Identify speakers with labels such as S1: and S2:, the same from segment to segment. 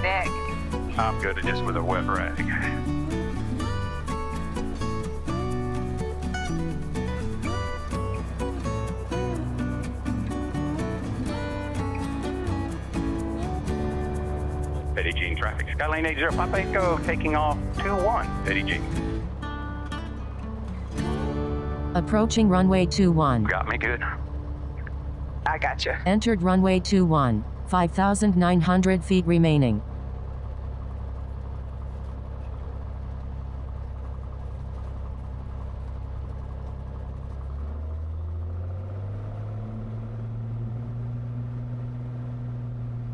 S1: neck?
S2: I'm good at just with a wet rag. Petit Jean traffic. Skylane 8058, go. Taking off 21, Petit Jean.
S3: Approaching runway 21.
S2: Got me good.
S1: I got you.
S3: Entered runway 21. 5,900 feet remaining.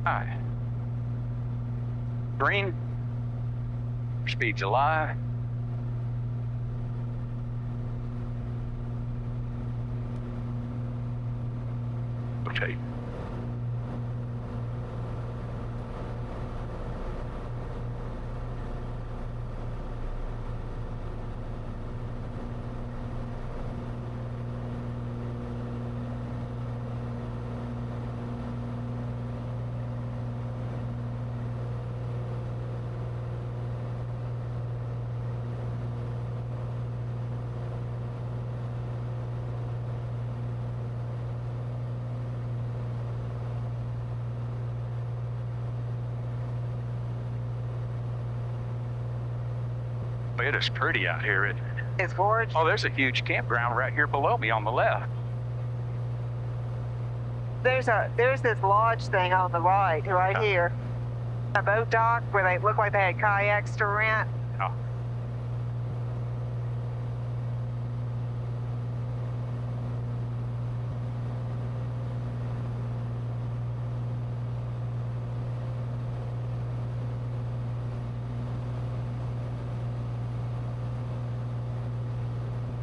S2: Hi. Green. Speed's alive. Okay. It is pretty out here.
S1: It's gorgeous.
S2: Oh, there's a huge campground right here below me on the left.
S1: There's this lodge thing on the right here. A boat dock where they look like they had kayaks to rent.
S2: Oh.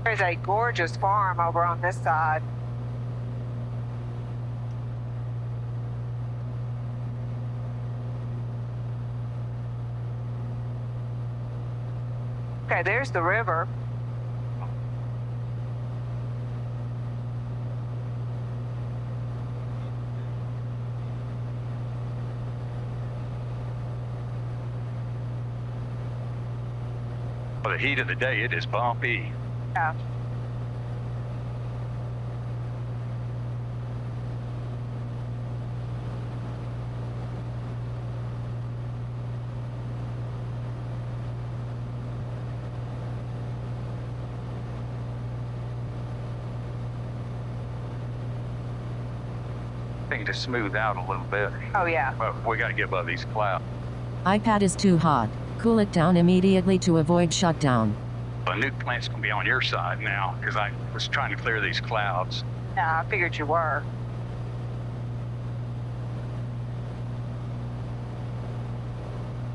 S1: There's a gorgeous farm over on this side. Okay, there's the river.
S2: For the heat of the day, it is bumpy.
S1: Yeah.
S2: Thing to smooth out a little bit.
S1: Oh, yeah.
S2: But we got to get above these clouds.
S3: iPad is too hot. Cool it down immediately to avoid shutdown.
S2: The nuke plant's going to be on your side now because I was trying to clear these clouds.
S1: Yeah, I figured you were.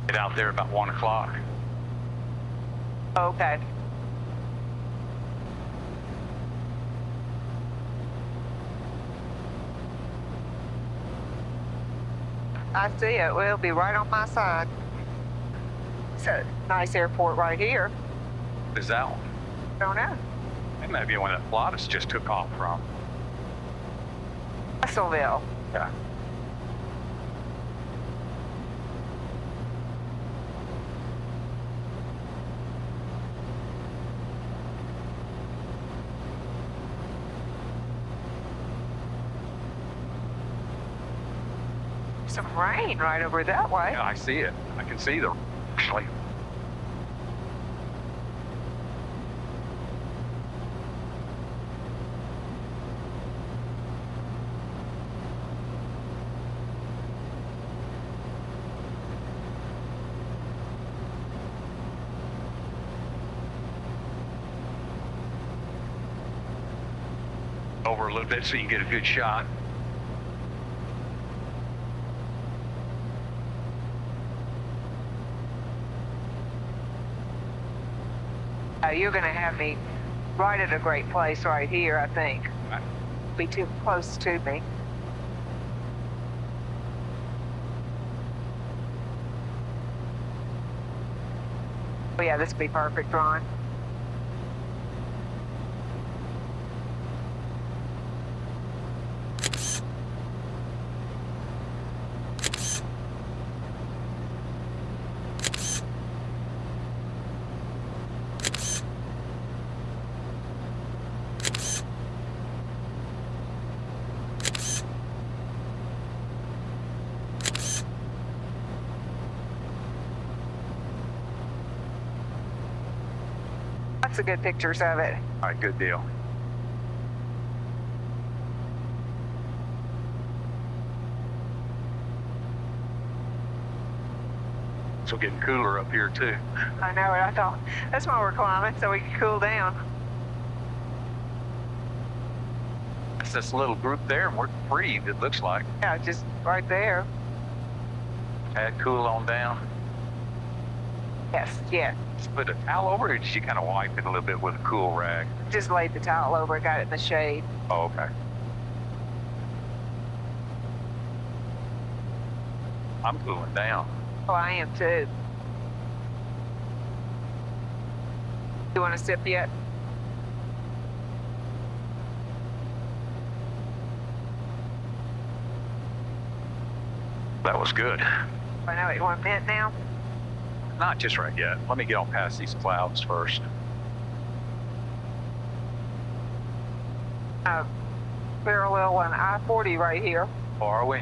S2: Get out there about 1 o'clock.
S1: Okay. I see it. Well, it'll be right on my side. It's a nice airport right here.
S2: Is that one?
S1: Don't know.
S2: That might be one that Pilatus just took off from.
S1: Russellville.
S2: Yeah.
S1: Some rain right over that way.
S2: Yeah, I see it. I can see the actually. Over a little bit so you can get a good shot.
S1: You're going to have me right at a great place right here, I think.
S2: Right.
S1: Be too close to me. Oh yeah, this would be perfect, Ron. lots of good pictures of it.
S2: All right, good deal. So getting cooler up here too.
S1: I know it. I thought that's why we're climbing, so we can cool down.
S2: It's this little group there, and we're free, it looks like.
S1: Yeah, just right there.
S2: Had cool on down.
S1: Yes, yeah.
S2: Just put a towel over it, or did you kind of wipe it a little bit with a cool rag?
S1: Just laid the towel over it, got it in the shade.
S2: Oh, okay. I'm cooling down.
S1: Oh, I am too. You want to sip yet?
S2: That was good.
S1: I know it. You want a mint now?
S2: Not just right yet. Let me get on past these clouds first.
S1: Parallel on I-40 right here.
S2: Oh, are we?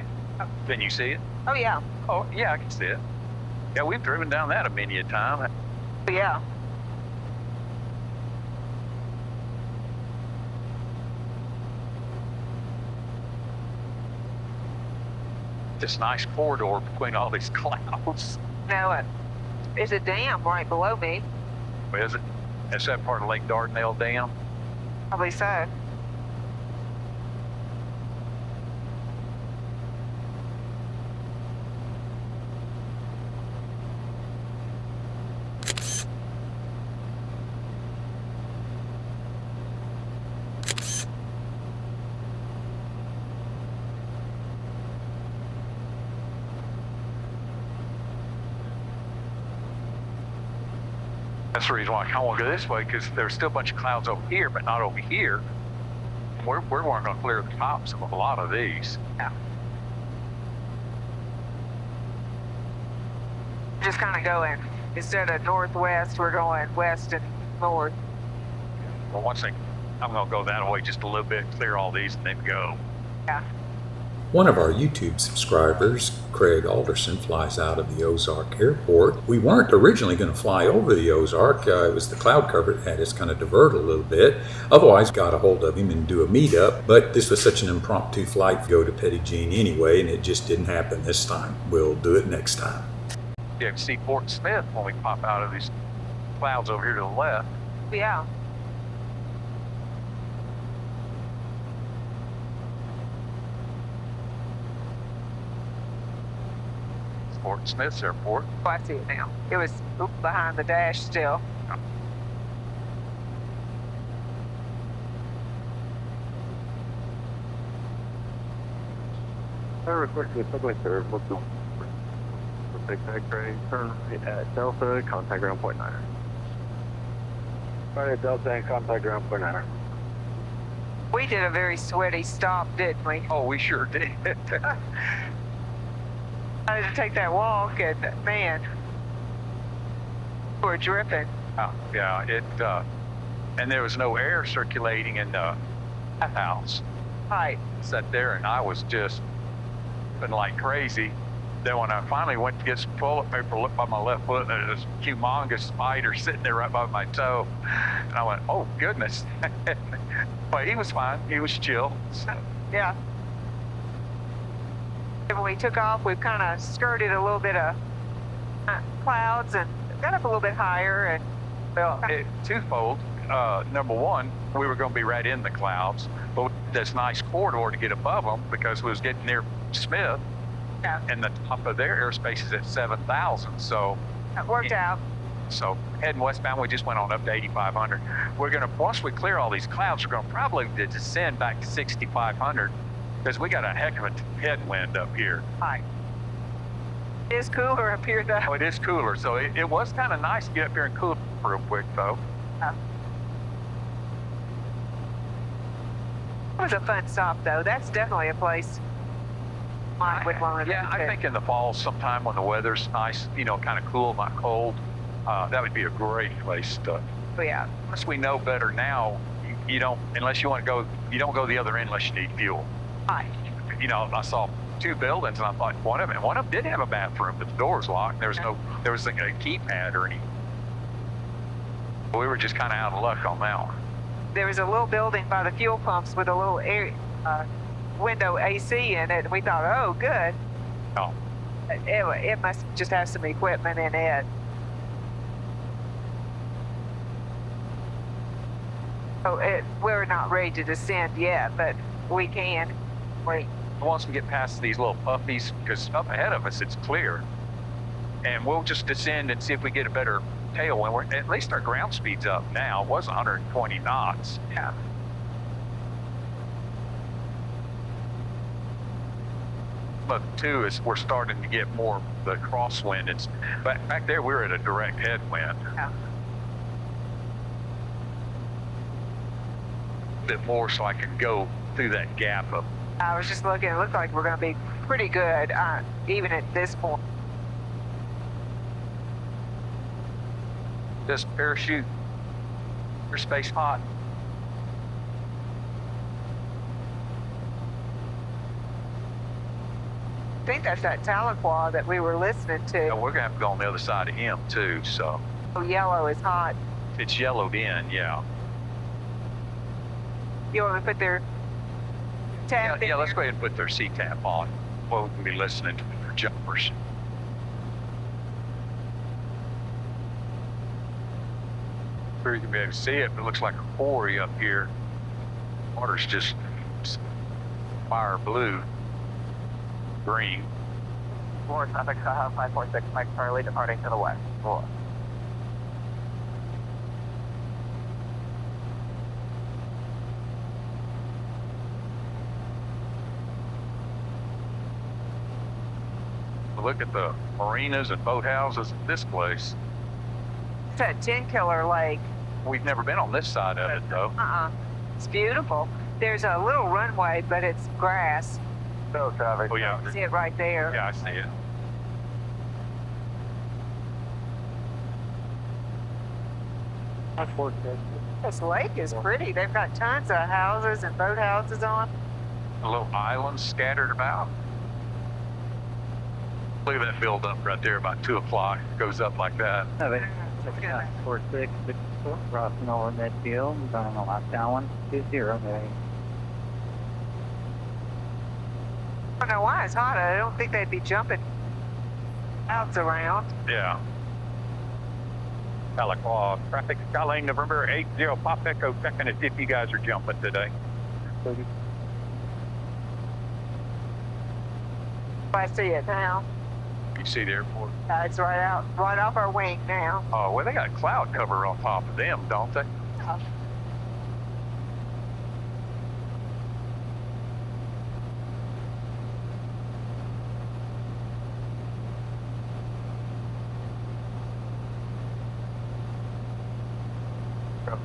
S2: Can you see it?
S1: Oh, yeah.
S2: Oh, yeah, I can see it. Yeah, we've driven down that a many a time.
S1: Oh, yeah.
S2: This nice corridor between all these clouds.
S1: No, there's a dam right below me.
S2: Where is it? Is that part of Lake Dardanelle Dam?
S1: Probably so.
S2: That's the reason why I kind of want to go this way, because there's still a bunch of clouds over here, but not over here. We're going to clear the tops of a lot of these.
S1: Yeah. Just kind of going, instead of northwest, we're going west and north.
S2: Well, one thing, I'm going to go that way just a little bit, clear all these, and then go.
S1: Yeah.
S4: One of our YouTube subscribers, Craig Alderson, flies out of the Ozark Airport. We weren't originally going to fly over the Ozark. It was the cloud cover that had us kind of divert a little bit. Otherwise, got a hold of him and do a meetup. But this was such an impromptu flight to go to Petit Jean anyway, and it just didn't happen this time. We'll do it next time.
S2: You can see Fort Smith when we pop out of these clouds over here to the left.
S1: Yeah.
S2: Fort Smith's airport.
S1: Oh, I see it now. It was behind the dash still.
S5: Requesting a subway service. What's the take X-ray, turn right at Delta, contact ground point 9. Right at Delta and contact ground point 9.
S1: We did a very sweaty stop, didn't we?
S2: Oh, we sure did.
S1: I had to take that walk, and man, we're dripping.
S2: Yeah, and there was no air circulating in the house.
S1: Right.
S2: Sat there, and I was just been like crazy. Then when I finally went to get some toilet paper, looked by my left foot, and there was this humongous spider sitting there right by my toe. And I went, oh, goodness. But he was fine. He was chill. So,
S1: Yeah. When we took off, we kind of skirted a little bit of clouds and got up a little bit higher. And well,
S2: twofold. Number one, we were going to be right in the clouds, but this nice corridor to get above them because we was getting near Smith,
S1: yeah,
S2: and the top of their airspace is at 7,000. So
S1: it worked out.
S2: So heading westbound, we just went on up to 8,500. We're going to, once we clear all these clouds, we're going to probably descend back to 6,500 because we got a heck of a headwind up here.
S1: Hi. It is cooler up here, though.
S2: Oh, it is cooler. So it was kind of nice to get up here and cool real quick, though.
S1: It was a fun stop, though. That's definitely a place I would want to
S2: Yeah, I think in the fall sometime when the weather's nice, you know, kind of cool, not cold, that would be a great place to.
S1: Oh, yeah.
S2: Unless we know better now, you don't, unless you want to go, you don't go the other end unless you need fuel.
S1: Hi.
S2: You know, I saw two buildings and I thought one of them did have a bathroom, but the door was locked. There was like a keypad or any. We were just kind of out of luck on that one.
S1: There was a little building by the fuel pumps with a little air, window AC in it. And we thought, oh, good.
S2: Oh,
S1: It must just have some equipment in it. Oh, we're not ready to descend yet, but we can. Wait.
S2: once we get past these little puffies, because up ahead of us it's clear, and we'll just descend and see if we get a better tailwind. We're, at least our ground speed's up now. It was 120 knots.
S1: Yeah.
S2: But two is we're starting to get more of the crosswind. It's back there. We're at a direct headwind.
S1: Yeah.
S2: A bit more, so I can go through that gap of.
S1: I was just looking. It looked like we're going to be pretty good, even at this point.
S2: This parachute, your space hot.
S1: I think that's that Tahlequah that we were listening to.
S2: And we're gonna have to go on the other side of him too. So
S1: Oh, yellow is hot.
S2: it's yellowed in, yeah.
S1: You want to put their tap in
S2: Yeah, let's
S1: there?
S2: go ahead and put their C-tap on. Well, we can be listening to their jumpers. Sure you can be able to see it, but it looks like a quarry up here. Water's just fire blue, green.
S6: Floor traffic, 546, Mike Charlie, departing to the west. Floor.
S2: Look at the marinas and boathouses at this place.
S1: It's that 10 Killer Lake.
S2: We've never been on this side of it though.
S1: It's beautiful. There's a little runway, but it's grass.
S5: No traffic.
S2: Oh yeah,
S1: See it right there.
S2: yeah, I see it.
S1: This lake is pretty. They've got tons of houses and boathouses on.
S2: A little islands scattered about. Look at that build up right there about 2 o'clock. It goes up like that.
S6: 46, crossing over midfield, going on lockdown 120.
S1: I don't know why it's hot. I don't think they'd be jumping clouds around.
S2: Yeah. Tahlequah, traffic, Skylane, November 80, Pop Echo, checking to see if you guys are jumping today.
S1: I see it now.
S2: You see the airport?
S1: It's right off our wing now.
S2: Oh, well, they got cloud cover on top of them, don't they?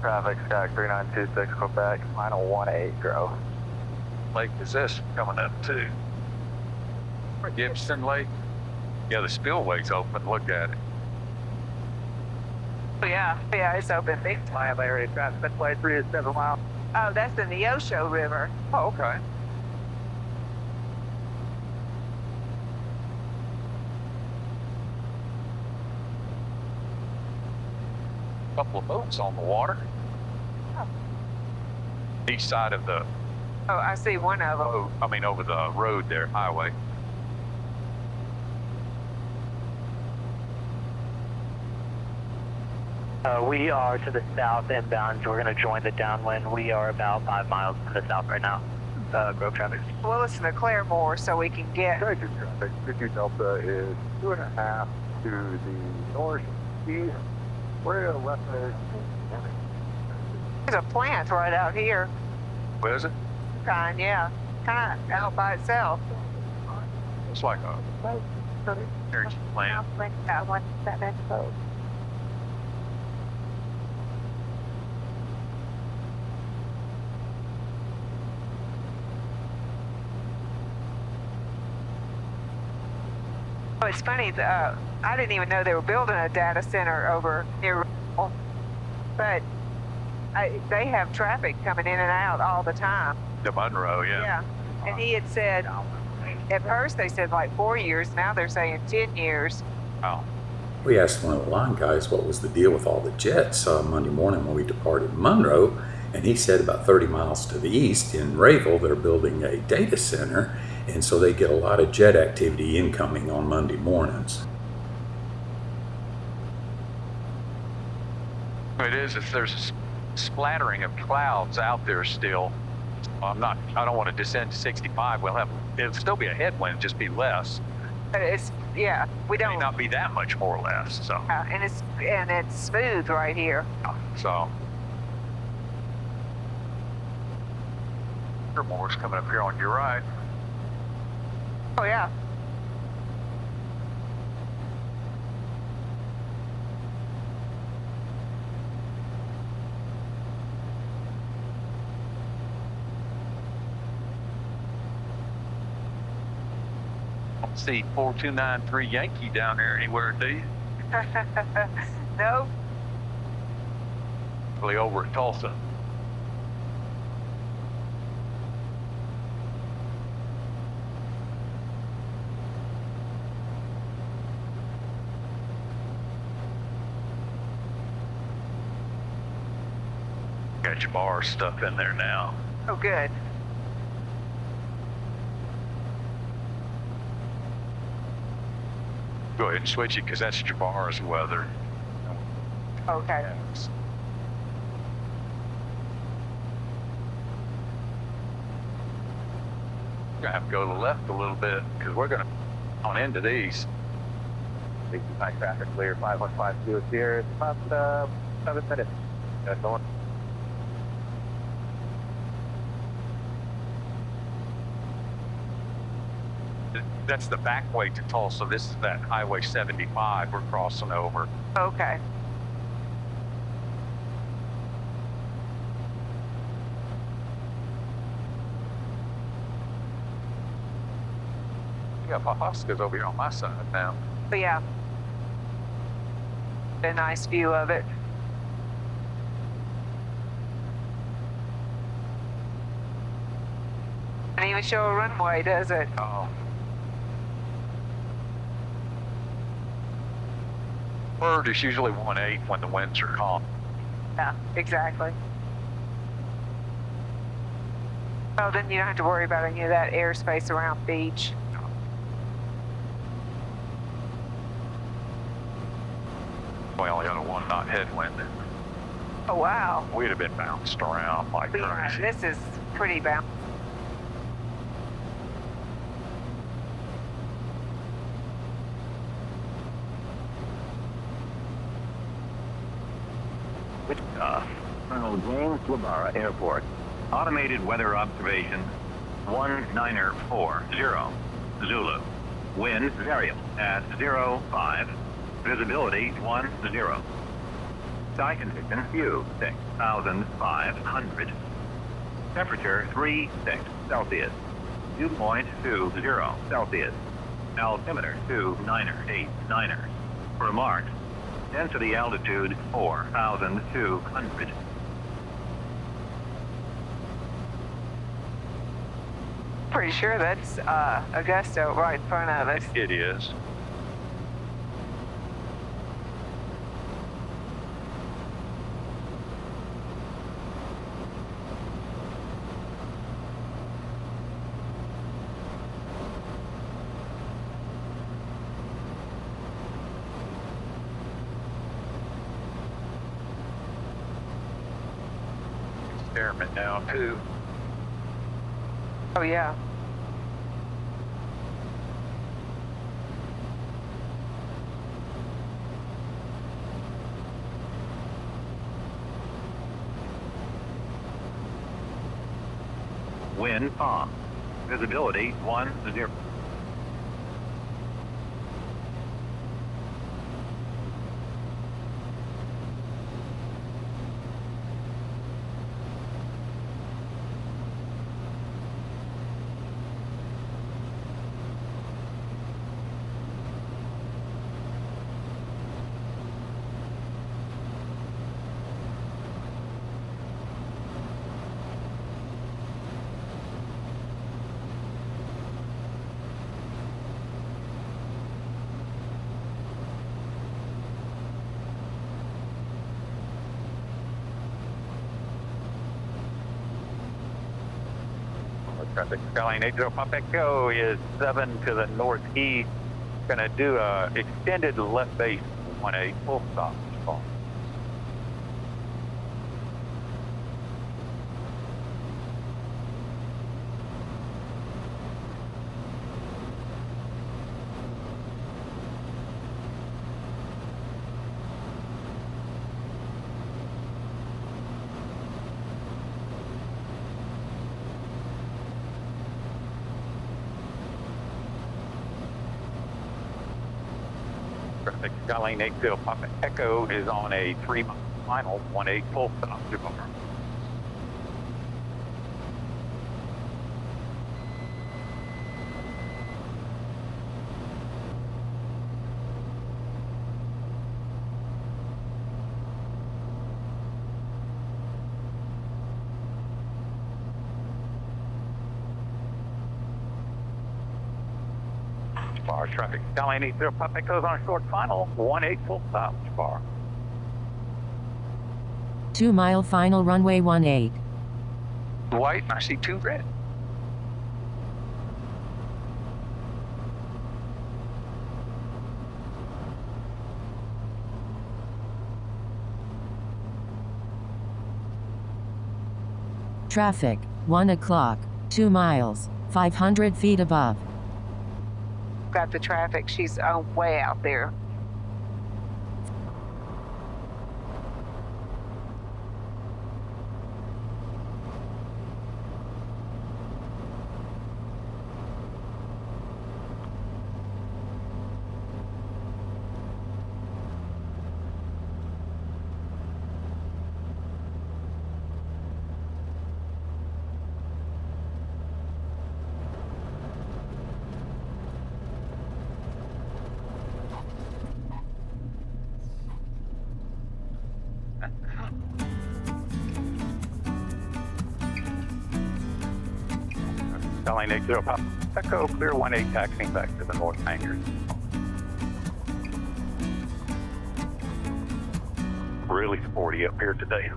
S5: Traffic, Sky 3926, Quebec, final 18, Grove.
S2: Lake is this coming up too? Gibson Lake? Yeah, the spillway's open. Look at it.
S1: Oh, yeah, it's open big time.
S6: I have area traffic, flight 3 to 7 miles.
S1: Oh, that's in the Osho River.
S2: Oh, okay. Couple of boats on the water. Each side of the,
S1: Oh, I see one of them.
S2: over the road there, highway.
S6: We are to the south inbound. We're going to join the downwind. We are about 5 miles from the south right now. Grove traffic.
S1: We'll listen to Claremore so we can get.
S5: Traffic, 50 Delta is 2.5 to the northeast. We're left there.
S1: There's a plant right out here.
S2: What is it?
S1: Kind of out by itself.
S2: It's like a energy plant.
S1: Oh, it's funny. I didn't even know they were building a data center over near, but they have traffic coming in and out all the time.
S2: The Monroe, yeah.
S1: And he had said, at first they said like 4 years. Now they're saying 10 years.
S2: Oh.
S4: We asked one of the line guys what was the deal with all the jets Monday morning when we departed Monroe, and he said about 30 miles to the east in Rayville, they're building a data center, and so they get a lot of jet activity incoming on Monday mornings.
S2: It is, if there's a splattering of clouds out there still. I don't want to descend to 65. It'll still be a headwind, just be less.
S1: But yeah, we
S2: It may
S1: don't.
S2: not be that much more or less, so.
S1: And it's smooth right here.
S2: So. More's coming up here on your right.
S1: Oh yeah.
S2: See 4293 Yankee down there anywhere, do you?
S1: No.
S2: Really over at Tulsa. Got your bar stuff in there now.
S1: Oh, good.
S2: Go ahead and switch it because that's Jabbar's weather.
S1: Okay.
S2: Gonna have to go to the left a little bit because we're gonna on into these.
S5: 65 traffic clear, 5152 is here. It's about 7 minutes. That's on.
S2: That's the back way to Tulsa. This is that Highway 75 we're crossing over.
S1: Okay.
S2: Yeah, Pahosca's over here on my side now.
S1: But yeah. A nice view of it. Doesn't even show a runway, does it?
S2: Oh. Bird is usually 1.8 when the winds are calm.
S1: Yeah, exactly. Oh, then you don't have to worry about any of that airspace around the beach.
S2: We only got a 1 knot headwind.
S1: Oh, wow.
S2: We'd have been bounced around like
S1: Yeah,
S2: crazy.
S1: this is pretty bound.
S7: Wichita, Colonel James Labara Airport. Automated weather observation 1940 Zulu. Wind variable at 05. Visibility 10. Sky condition view 6,500. Temperature 36 Celsius. Dew point 20 Celsius. Altimeter 2989ers. Remarks. Density altitude 4,200.
S1: Pretty sure that's Augusto right in front of us.
S2: It is. Airman now too.
S1: Oh, yeah.
S7: Wind calm. Visibility 10.
S2: Traffic Skyline 80 Pop Echo is 7 to the northeast. Gonna do a extended left base 18 full stop. Traffic Skyline 80 Papa Echo is on a 3-mile final 18 full stop to Parr. Parr traffic Skyline 80 Papa Echo's on a short final 18 full stop to Parr.
S3: 2-mile final runway 18.
S2: White, and I see 2 red.
S3: Traffic, 1 o'clock, 2 miles, 500 feet above.
S1: Got the traffic. She's way out there.
S2: Skyline 80 Papa Echo, clear 18 taxiing back to the north hangars. Really sporty up here today.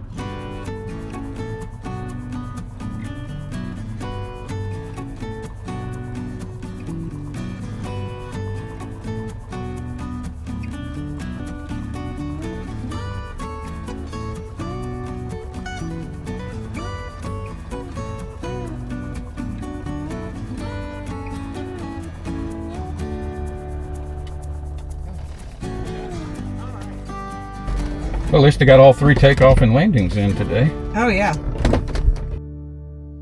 S8: Well, at least I got all 3 takeoff and landings in today.
S9: Oh yeah.